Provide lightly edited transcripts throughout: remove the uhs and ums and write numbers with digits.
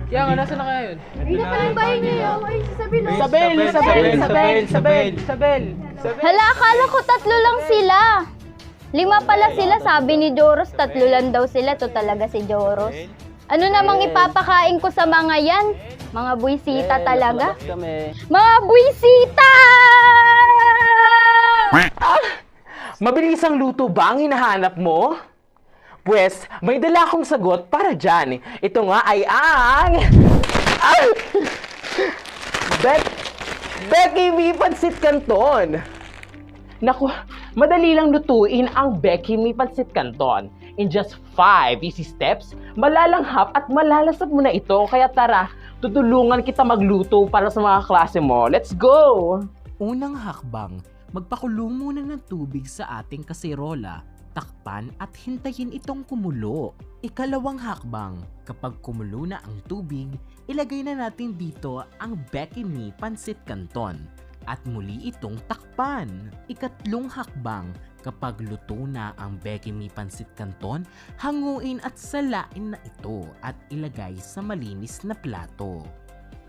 Kaya nga, nasa na kaya yun? Hindi pa yung bahay niyo. Ay, sasabihin na. Sabel. Hala, akala ko 3 lang sila. 5 pala sila, sabi ni Joros, 3 lang daw sila. To talaga si Joros. Ano namang ipapakain ko sa mga yan? Mga buwisita talaga. Mga buwisita! Mabilis ang luto ba ang hinahanap mo? Pwes, may dala akong sagot para dyan. Ito nga ay ang... Becky Mi Pansit Canton. Naku, madali lang lutuin ang Becky Mi Pansit Canton. In just 5 easy steps, malalanghap at malalasap mo na ito. Kaya tara, tutulungan kita magluto para sa mga klase mo. Let's go! Unang hakbang, magpakulong muna ng tubig sa ating kaserola, takpan at hintayin itong kumulo. Ikalawang hakbang, kapag kumulo na ang tubig, ilagay na natin dito ang Becky Mi Pansit Canton at muli itong takpan. Ikatlong hakbang, kapag luto na ang Becky Mi Pansit Canton, hanguin at salain na ito at ilagay sa malinis na plato.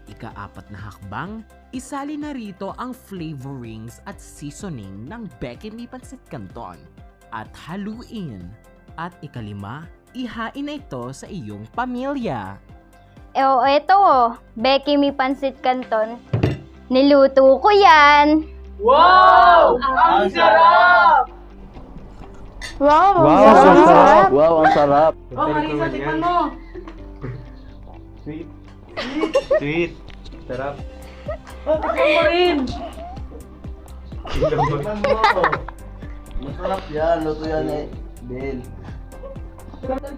Ika-4 na hakbang, isali na rito ang flavorings at seasoning ng Becky Mi Pansit Canton at haluin. At ika-5, ihain na ito sa iyong pamilya. Eto Becky Mi Pansit Canton. Niluto ko yan. Wow! Ang sarap! Wow, Wow, ang sarap! Wow, ang sarap! Oh, Marisa, tikman mo! Sweet. Sweet. Sarap. Oh, tikman mo rin! Tikman mo. Masarap yan. Luto yan eh. Ben.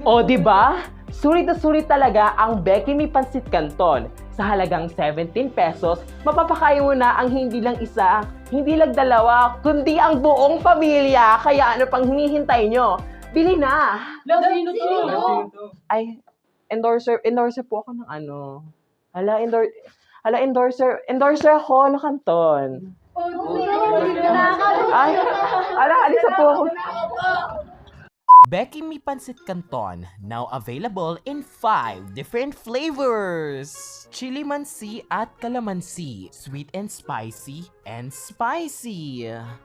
O, di ba? Sulit na sulit talaga ang Becky Mi Pansit Canton. Sa halagang 17 pesos, mapapakain mo na ang hindi lang isa, hindi lang dalawa, kundi ang buong pamilya. Kaya ano pang hinihintay nyo? Bili na! Sino to? Ay, endorser po ako ng ano. Endorser ako ng Canton. Ay, alisa po ako. Becky Mi Pansit Canton, now available in 5 different flavors. Chili mansi at calamansi, sweet and spicy,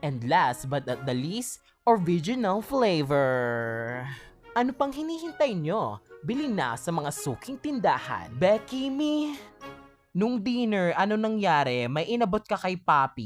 And last but not the least, original flavor. Ano pang hinihintay nyo? Bili na sa mga suking tindahan. Becky Mi, nung dinner, ano nangyari? May inabot ka kay Papi.